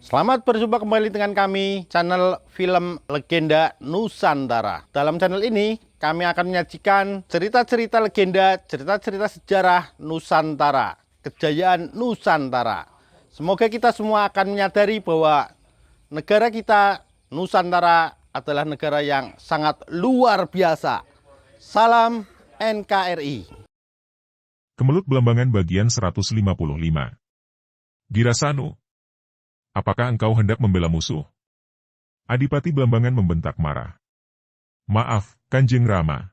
Selamat berjumpa kembali dengan kami, channel Film Legenda Nusantara. Dalam channel ini, kami akan menyajikan cerita-cerita legenda, cerita-cerita sejarah Nusantara, kejayaan Nusantara. Semoga kita semua akan menyadari bahwa negara kita, Nusantara, adalah negara yang sangat luar biasa. Salam NKRI. Kemelut Belambangan bagian 155. Dirasanu, apakah engkau hendak membela musuh? Adipati Belambangan membentak marah. Maaf, Kanjeng Rama.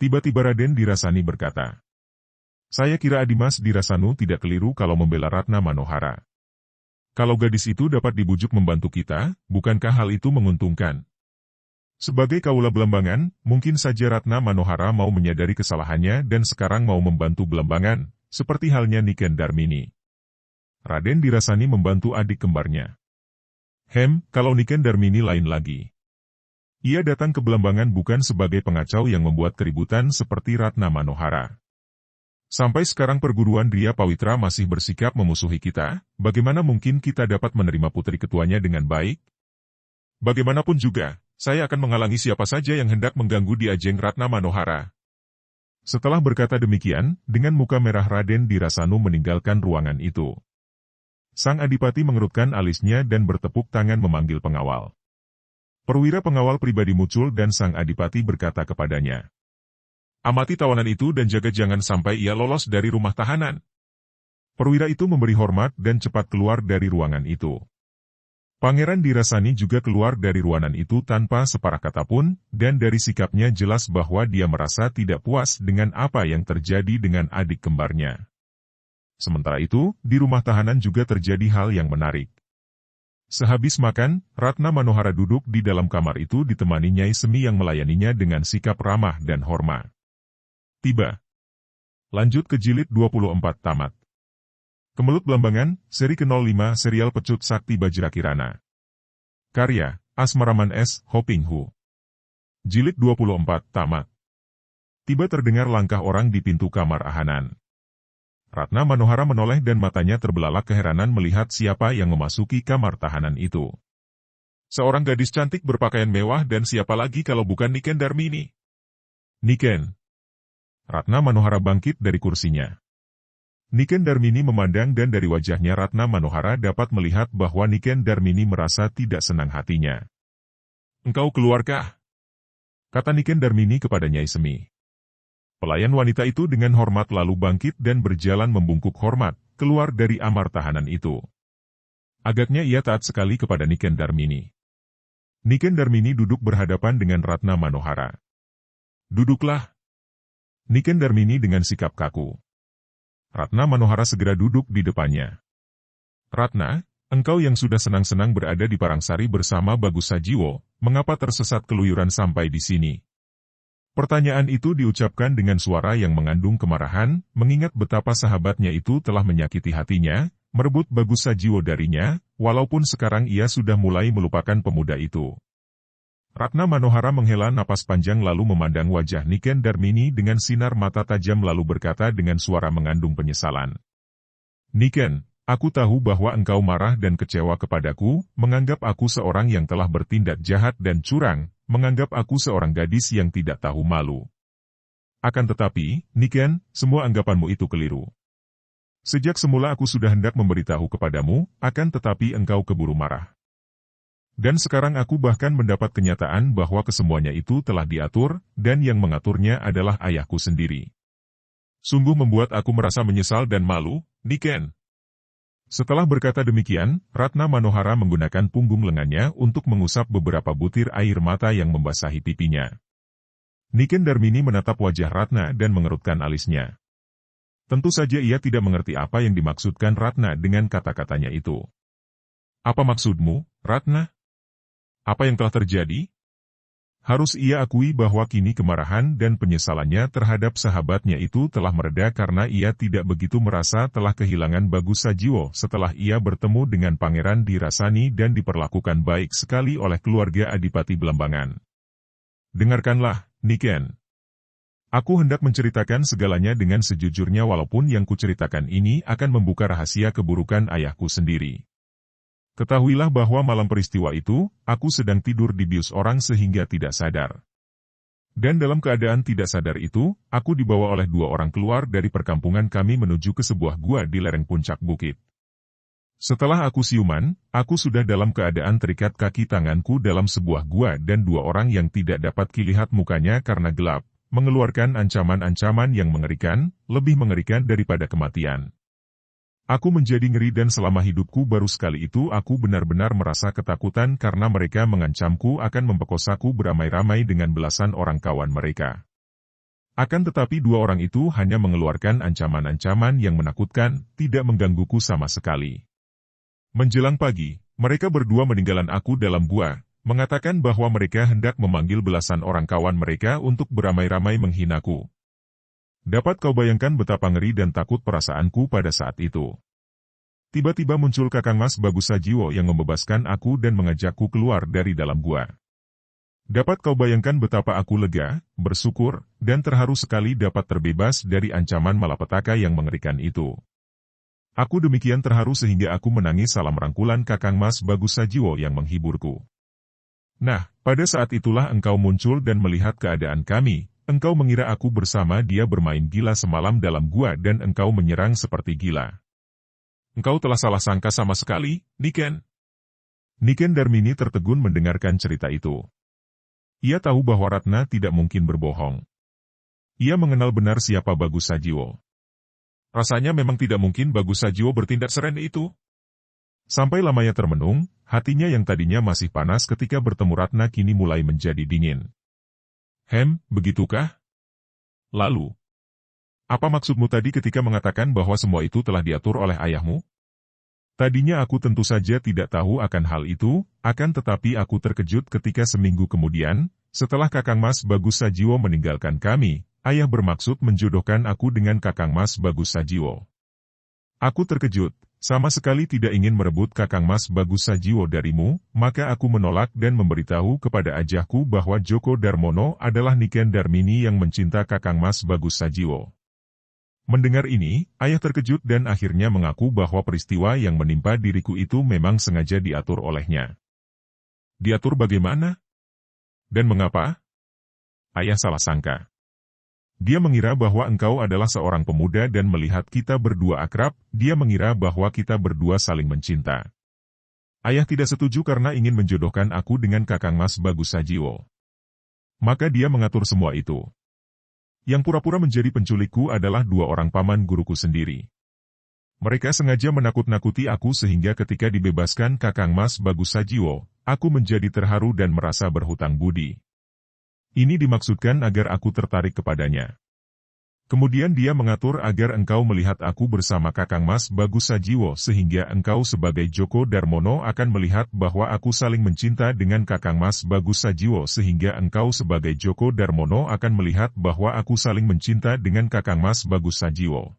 Tiba-tiba Raden Dirasani berkata, saya kira Adimas Dirasanu tidak keliru kalau membela Ratna Manohara. Kalau gadis itu dapat dibujuk membantu kita, bukankah hal itu menguntungkan? Sebagai kaula Belambangan, mungkin saja Ratna Manohara mau menyadari kesalahannya dan sekarang mau membantu Belambangan, seperti halnya Niken Darmini. Raden Dirasani membantu adik kembarnya. Kalau Niken Darmini lain lagi. Ia datang ke Belambangan bukan sebagai pengacau yang membuat keributan seperti Ratna Manohara. Sampai sekarang perguruan Dria Pawitra masih bersikap memusuhi kita, bagaimana mungkin kita dapat menerima putri ketuanya dengan baik? Bagaimanapun juga, saya akan menghalangi siapa saja yang hendak mengganggu Di Ajeng Ratna Manohara. Setelah berkata demikian, dengan muka merah Raden Dirasanu meninggalkan ruangan itu. Sang Adipati mengerutkan alisnya dan bertepuk tangan memanggil pengawal. Perwira pengawal pribadi muncul dan Sang Adipati berkata kepadanya, amati tawanan itu dan jaga jangan sampai ia lolos dari rumah tahanan. Perwira itu memberi hormat dan cepat keluar dari ruangan itu. Pangeran Dirasani juga keluar dari ruangan itu tanpa sepatah kata pun, dan dari sikapnya jelas bahwa dia merasa tidak puas dengan apa yang terjadi dengan adik kembarnya. Sementara itu, di rumah tahanan juga terjadi hal yang menarik. Sehabis makan, Ratna Manohara duduk di dalam kamar itu ditemani Nyai Semi yang melayaninya dengan sikap ramah dan hormat. Tiba. Lanjut ke jilid 24 tamat. Kemelut Belambangan, seri ke-05 serial Pecut Sakti Bajrakirana. Karya, Asmaraman S. Hopinghu. Jilid 24 tamat. Tiba terdengar langkah orang di pintu kamar Ahanan. Ratna Manohara menoleh dan matanya terbelalak keheranan melihat siapa yang memasuki kamar tahanan itu. Seorang gadis cantik berpakaian mewah dan siapa lagi kalau bukan Niken Darmini. Niken. Ratna Manohara bangkit dari kursinya. Niken Darmini memandang dan dari wajahnya Ratna Manohara dapat melihat bahwa Niken Darmini merasa tidak senang hatinya. Engkau keluarkah? Kata Niken Darmini kepada Nyai Semi. Pelayan wanita itu dengan hormat lalu bangkit dan berjalan membungkuk hormat, keluar dari amar tahanan itu. Agaknya ia taat sekali kepada Niken Darmini. Niken Darmini duduk berhadapan dengan Ratna Manohara. Duduklah. Niken Darmini dengan sikap kaku. Ratna Manohara segera duduk di depannya. Ratna, engkau yang sudah senang-senang berada di Parangsari bersama Bagus Sajiwo, mengapa tersesat keluyuran sampai di sini? Pertanyaan itu diucapkan dengan suara yang mengandung kemarahan, mengingat betapa sahabatnya itu telah menyakiti hatinya, merebut Bagus Sajiwo darinya, walaupun sekarang ia sudah mulai melupakan pemuda itu. Ratna Manohara menghela napas panjang lalu memandang wajah Niken Darmini dengan sinar mata tajam lalu berkata dengan suara mengandung penyesalan. Niken, aku tahu bahwa engkau marah dan kecewa kepadaku, menganggap aku seorang yang telah bertindak jahat dan curang, menganggap aku seorang gadis yang tidak tahu malu. Akan tetapi, Niken, semua anggapanmu itu keliru. Sejak semula aku sudah hendak memberitahu kepadamu, akan tetapi engkau keburu marah. Dan sekarang aku bahkan mendapat kenyataan bahwa kesemuanya itu telah diatur, dan yang mengaturnya adalah ayahku sendiri. Sungguh membuat aku merasa menyesal dan malu, Niken. Setelah berkata demikian, Ratna Manohara menggunakan punggung lengannya untuk mengusap beberapa butir air mata yang membasahi pipinya. Niken Darmini menatap wajah Ratna dan mengerutkan alisnya. Tentu saja ia tidak mengerti apa yang dimaksudkan Ratna dengan kata-katanya itu. Apa maksudmu, Ratna? Apa yang telah terjadi? Harus ia akui bahwa kini kemarahan dan penyesalannya terhadap sahabatnya itu telah mereda karena ia tidak begitu merasa telah kehilangan Bagus Sajiwo setelah ia bertemu dengan Pangeran Dirasani dan diperlakukan baik sekali oleh keluarga Adipati Belambangan. Dengarkanlah, Niken. Aku hendak menceritakan segalanya dengan sejujurnya walaupun yang kuceritakan ini akan membuka rahasia keburukan ayahku sendiri. Ketahuilah bahwa malam peristiwa itu, aku sedang tidur di bius orang sehingga tidak sadar. Dan dalam keadaan tidak sadar itu, aku dibawa oleh 2 orang keluar dari perkampungan kami menuju ke sebuah gua di lereng puncak bukit. Setelah aku siuman, aku sudah dalam keadaan terikat kaki tanganku dalam sebuah gua dan 2 orang yang tidak dapat dilihat mukanya karena gelap, mengeluarkan ancaman-ancaman yang mengerikan, lebih mengerikan daripada kematian. Aku menjadi ngeri dan selama hidupku baru sekali itu aku benar-benar merasa ketakutan karena mereka mengancamku akan memperkosaku beramai-ramai dengan belasan orang kawan mereka. Akan tetapi 2 orang itu hanya mengeluarkan ancaman-ancaman yang menakutkan, tidak menggangguku sama sekali. Menjelang pagi, mereka berdua meninggalkan aku dalam gua, mengatakan bahwa mereka hendak memanggil belasan orang kawan mereka untuk beramai-ramai menghinaku. Dapat kau bayangkan betapa ngeri dan takut perasaanku pada saat itu. Tiba-tiba muncul Kakang Mas Bagus Sajiwo yang membebaskan aku dan mengajakku keluar dari dalam gua. Dapat kau bayangkan betapa aku lega, bersyukur, dan terharu sekali dapat terbebas dari ancaman malapetaka yang mengerikan itu. Aku demikian terharu sehingga aku menangis salam rangkulan Kakang Mas Bagus Sajiwo yang menghiburku. Nah, pada saat itulah engkau muncul dan melihat keadaan kami. Engkau mengira aku bersama dia bermain gila semalam dalam gua dan engkau menyerang seperti gila. Engkau telah salah sangka sama sekali, Niken. Niken Darmini tertegun mendengarkan cerita itu. Ia tahu bahwa Ratna tidak mungkin berbohong. Ia mengenal benar siapa Bagus Sajiwo. Rasanya memang tidak mungkin Bagus Sajiwo bertindak serene itu. Sampai lamanya termenung, hatinya yang tadinya masih panas ketika bertemu Ratna kini mulai menjadi dingin. Begitukah? Lalu, apa maksudmu tadi ketika mengatakan bahwa semua itu telah diatur oleh ayahmu? Tadinya aku tentu saja tidak tahu akan hal itu, akan tetapi aku terkejut ketika seminggu kemudian, setelah Kakang Mas Bagus Sajiwo meninggalkan kami, ayah bermaksud menjodohkan aku dengan Kakang Mas Bagus Sajiwo. Aku terkejut. Sama sekali tidak ingin merebut Kakang Mas Bagus Sajiwo darimu, maka aku menolak dan memberitahu kepada ajahku bahwa Djoko Darmono adalah Niken Darmini yang mencinta Kakang Mas Bagus Sajiwo. Mendengar ini, ayah terkejut dan akhirnya mengaku bahwa peristiwa yang menimpa diriku itu memang sengaja diatur olehnya. Diatur bagaimana? Dan mengapa? Ayah salah sangka. Dia mengira bahwa engkau adalah seorang pemuda dan melihat kita berdua akrab, dia mengira bahwa kita berdua saling mencinta. Ayah tidak setuju karena ingin menjodohkan aku dengan Kakang Mas Bagus Sajiwo. Maka dia mengatur semua itu. Yang pura-pura menjadi penculikku adalah 2 orang paman guruku sendiri. Mereka sengaja menakut-nakuti aku sehingga ketika dibebaskan Kakang Mas Bagus Sajiwo, aku menjadi terharu dan merasa berhutang budi. Ini dimaksudkan agar aku tertarik kepadanya. Kemudian dia mengatur agar engkau melihat aku bersama Kakang Mas Bagus Sajiwo sehingga engkau sebagai Djoko Darmono akan melihat bahwa aku saling mencinta dengan Kakang Mas Bagus Sajiwo sehingga engkau sebagai Djoko Darmono akan melihat bahwa aku saling mencinta dengan Kakang Mas Bagus Sajiwo.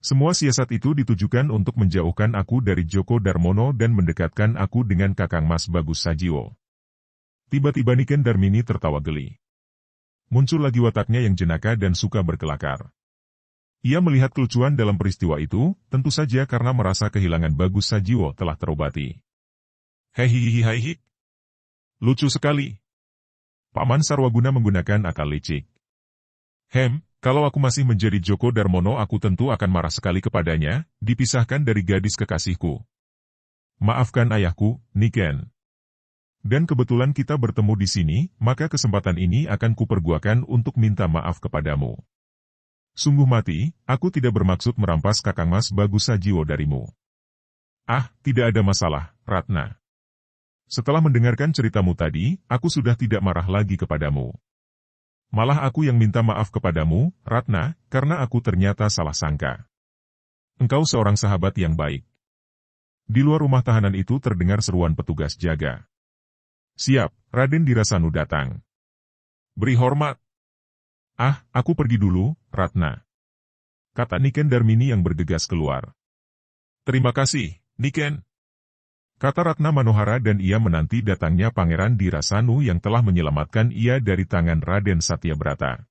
Semua siasat itu ditujukan untuk menjauhkan aku dari Djoko Darmono dan mendekatkan aku dengan Kakang Mas Bagus Sajiwo. Tiba-tiba Niken Darmini tertawa geli. Muncul lagi wataknya yang jenaka dan suka berkelakar. Ia melihat kelucuan dalam peristiwa itu, tentu saja karena merasa kehilangan Bagus Sajiwo telah terobati. Hehihihihi. Lucu sekali. Paman Sarwaguna menggunakan akal licik. Kalau aku masih menjadi Djoko Darmono aku tentu akan marah sekali kepadanya, dipisahkan dari gadis kekasihku. Maafkan ayahku, Niken. Dan kebetulan kita bertemu di sini, maka kesempatan ini akan kupergunakan untuk minta maaf kepadamu. Sungguh mati, aku tidak bermaksud merampas Kakang Mas Bagus Sajiwo darimu. Tidak ada masalah, Ratna. Setelah mendengarkan ceritamu tadi, aku sudah tidak marah lagi kepadamu. Malah aku yang minta maaf kepadamu, Ratna, karena aku ternyata salah sangka. Engkau seorang sahabat yang baik. Di luar rumah tahanan itu terdengar seruan petugas jaga. Siap, Raden Dirasanu datang. Beri hormat. Aku pergi dulu, Ratna. Kata Niken Darmini yang bergegas keluar. Terima kasih, Niken. Kata Ratna Manohara dan ia menanti datangnya Pangeran Dirasanu yang telah menyelamatkan ia dari tangan Raden Satyabrata.